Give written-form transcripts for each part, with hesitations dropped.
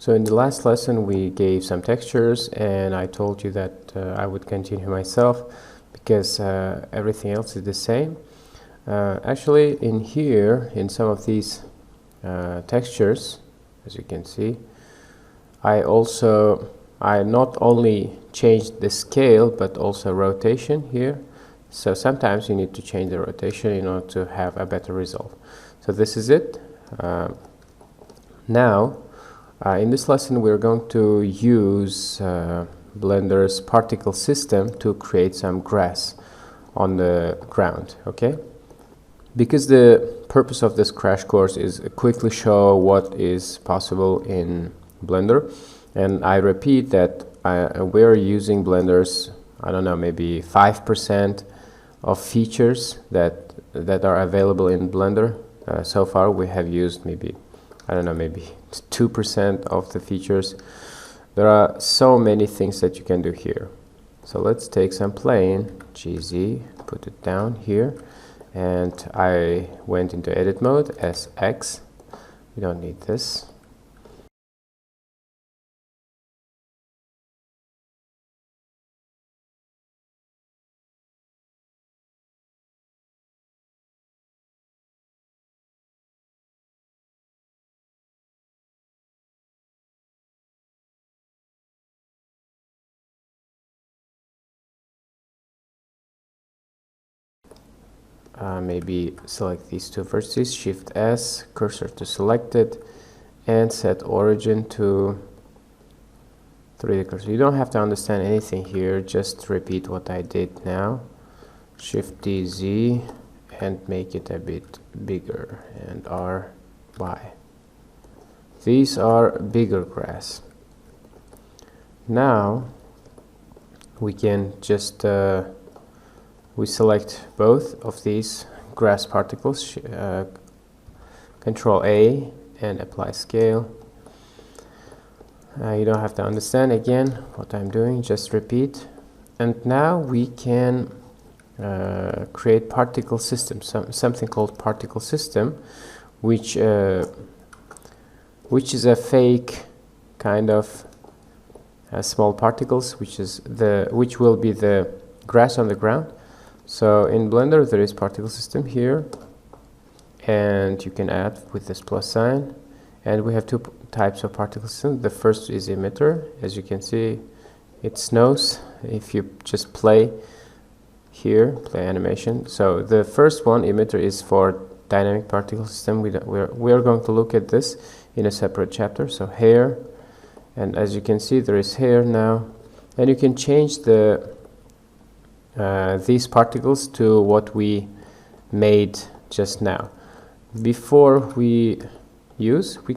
So in the last lesson we gave some textures, and I told you that I would continue myself because everything else is the same. Actually in here, in some of these textures, as you can see, I not only changed the scale but also rotation here. So sometimes you need to change the rotation in order to have a better result. So this is it. Now in this lesson we're going to use Blender's particle system to create some grass on the ground, okay? Because the purpose of this crash course is quickly show what is possible in Blender, and I repeat that we're using Blender's, I don't know, maybe 5% of features that are available in Blender. So far we have used maybe, I don't know, maybe 2% of the features. There are so many things that you can do here. So let's take some plane, GZ, put it down here, and I went into edit mode as X. We don't need this. Maybe select these two vertices, Shift S, cursor to selected, and set origin to 3D cursor. You don't have to understand anything here, just repeat what I did now. Shift DZ and make it a bit bigger, and RY. These are bigger grass. Now we can just we select both of these grass particles, Control A, and apply scale. You don't have to understand again what I'm doing, just repeat. And now we can create particle system, something called particle system, which is a fake kind of small particles, which will be the grass on the ground. So in Blender there is particle system here, and you can add with this plus sign, and we have two types of particle system. The first is emitter. As you can see, it snows if you just play here, play animation. So the first one, emitter, is for dynamic particle system. We're going to look at this in a separate chapter. So hair, and as you can see there is hair now, and you can change these particles to what we made just now. Before we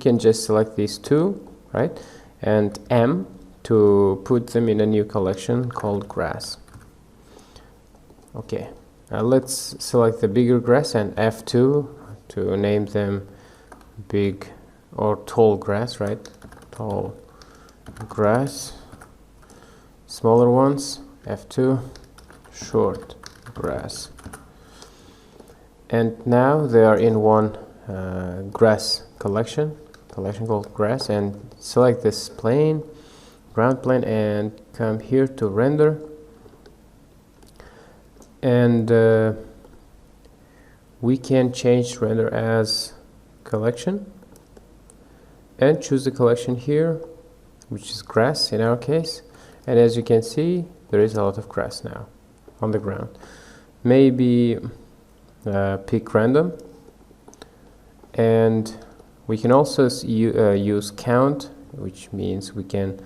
can just select these two, right, and M to put them in a new collection called grass. Okay, let's select the bigger grass and F2 to name them big or tall grass, right? Tall grass. Smaller ones, F2, short grass. And now they are in one grass collection called grass, and select this plane, ground plane, and come here to render, and we can change render as collection and choose the collection here, which is grass in our case. And as you can see, there is a lot of grass now on the ground. Maybe pick random, and we can also use count, which means we can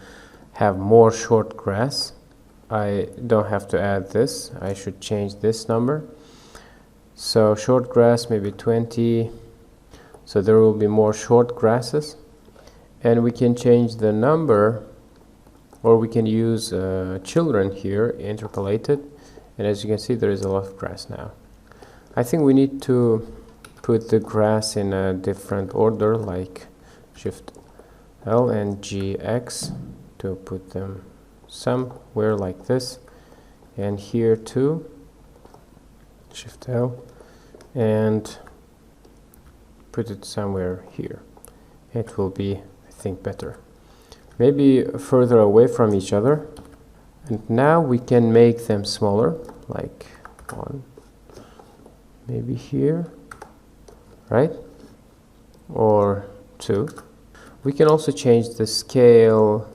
have more short grass. I don't have to add this, I should change this number. So short grass, maybe 20, so there will be more short grasses. And we can change the number, or we can use children here, interpolated, and as you can see there is a lot of grass now. I think we need to put the grass in a different order, like Shift L and GX to put them somewhere like this, and here too, Shift L, and put it somewhere here. It will be, I think, better. maybe further away from each other. And now we can make them smaller, like one, maybe here, right? Or two. We can also change the scale.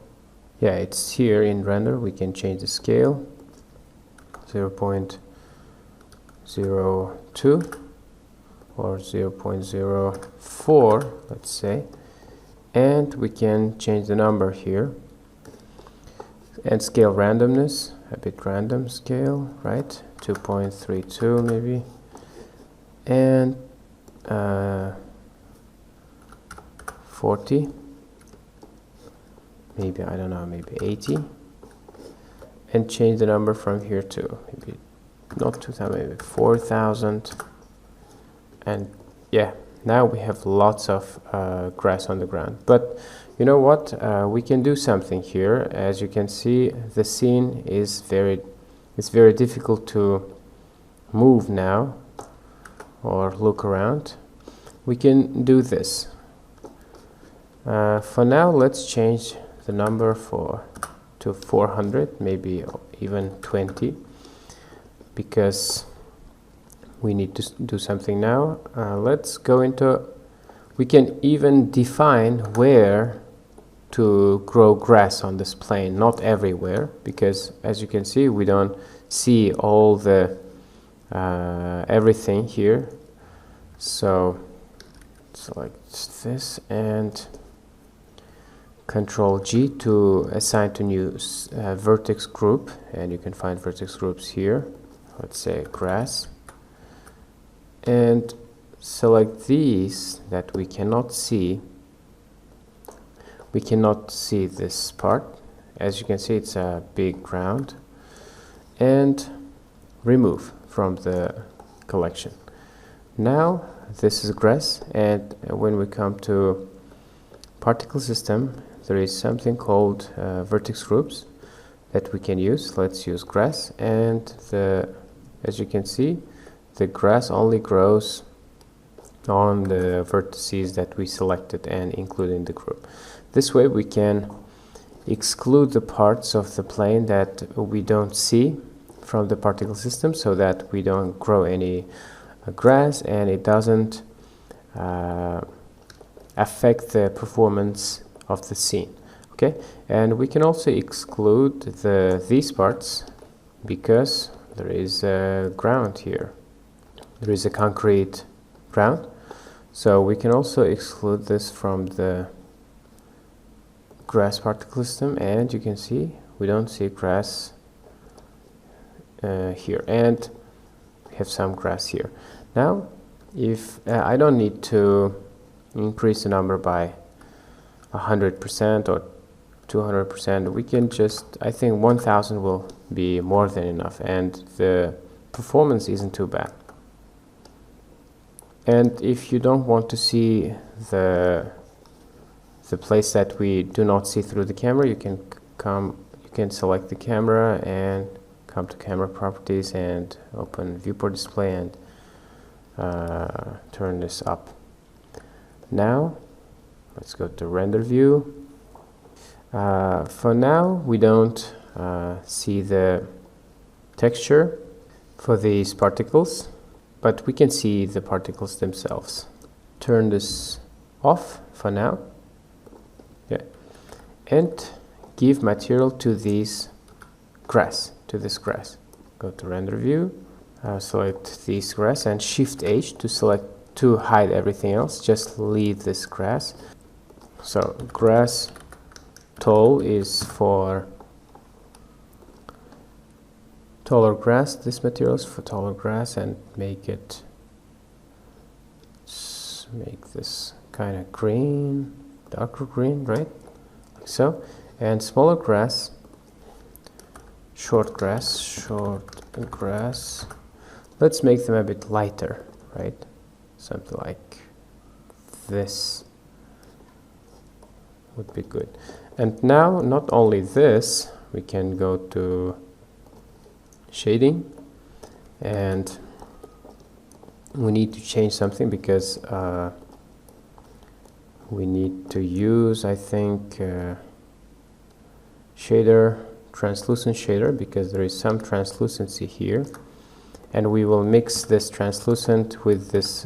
Yeah, it's here in render. We can change the scale 0.02 or 0.04, let's say, and we can change the number here and scale randomness, a bit random scale, right? 2.32 maybe, and 40, maybe, I don't know, maybe 80, and change the number from here to maybe not 2000, maybe 4000. And yeah, now we have lots of grass on the ground. But you know what, we can do something here. As you can see, the scene is very difficult to move now or look around. We can do this. For now, let's change the number to 400, maybe even 20, because we need to do something now. Let's go into, we can even define where to grow grass on this plane, not everywhere, because as you can see, we don't see all the everything here. So select this and Control G to assign to new vertex group, and you can find vertex groups here. Let's say grass, and select these that we cannot see. We cannot see this part. As you can see, it's a big ground, and remove from the collection. Now this is grass, and when we come to particle system, there is something called vertex groups that we can use. Let's use grass, and as you can see, the grass only grows on the vertices that we selected and include in the group. This way we can exclude the parts of the plane that we don't see from the particle system, so that we don't grow any grass and it doesn't affect the performance of the scene. Okay, and we can also exclude these parts because there is a ground here. There is a concrete ground, so we can also exclude this from the grass particle system, and you can see we don't see grass here, and we have some grass here. Now, if I don't need to increase the number by 100% or 200%, we can just, I think 1000 will be more than enough, and the performance isn't too bad. And if you don't want to see the place that we do not see through the camera, you can select the camera and come to camera properties and open viewport display and turn this up. Now let's go to render view. For now we don't see the texture for these particles, but we can see the particles themselves. Turn this off for now. Yeah. And give material to this grass. Go to render view, select this grass and Shift H to hide everything else. Just leave this grass. So grass tall is for taller grass. This material is for taller grass, and make this kind of green, darker green, right? Like so. And smaller grass, short grass. Let's make them a bit lighter, right? Something like this would be good. And now, not only this, we can go to shading, and we need to change something because we need to use, I think, shader, translucent shader, because there is some translucency here, and we will mix this translucent with this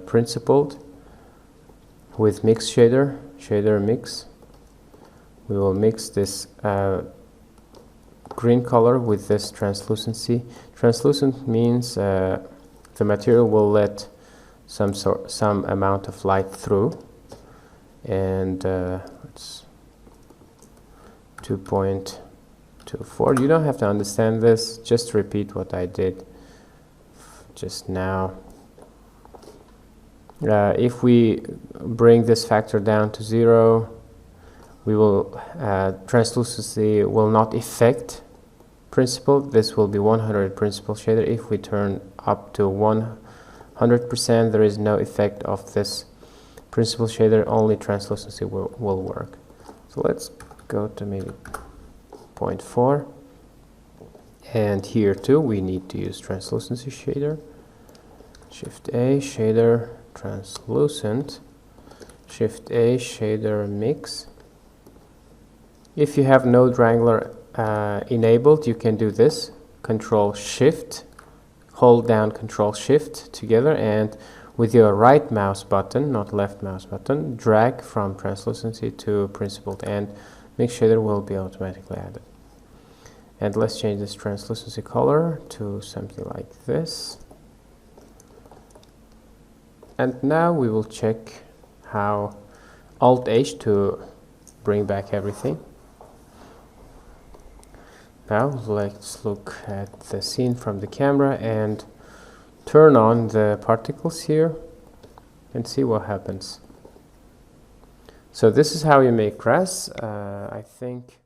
principled, with mix shader, shader mix. We will mix this green color with this translucency. Translucent means the material will let some amount of light through, and it's 2.24. You don't have to understand this, just repeat what I did just now. If we bring this factor down to 0, we will translucency will not affect principle. This will be 100 principle shader. If we turn up to 100%, there is no effect of this principle shader, only translucency will work. So let's go to maybe 0.4, and here too we need to use translucency shader. Shift A, shader translucent, Shift A, shader mix. If you have Node Wrangler enabled, you can do this. Control Shift, hold down Control Shift together, and with your right mouse button, not left mouse button, drag from translucency to principled, and mix shader will be automatically added. And let's change this translucency color to something like this. And now we will check how Alt-H to bring back everything. Now let's look at the scene from the camera and turn on the particles here and see what happens. So this is how you make grass. I think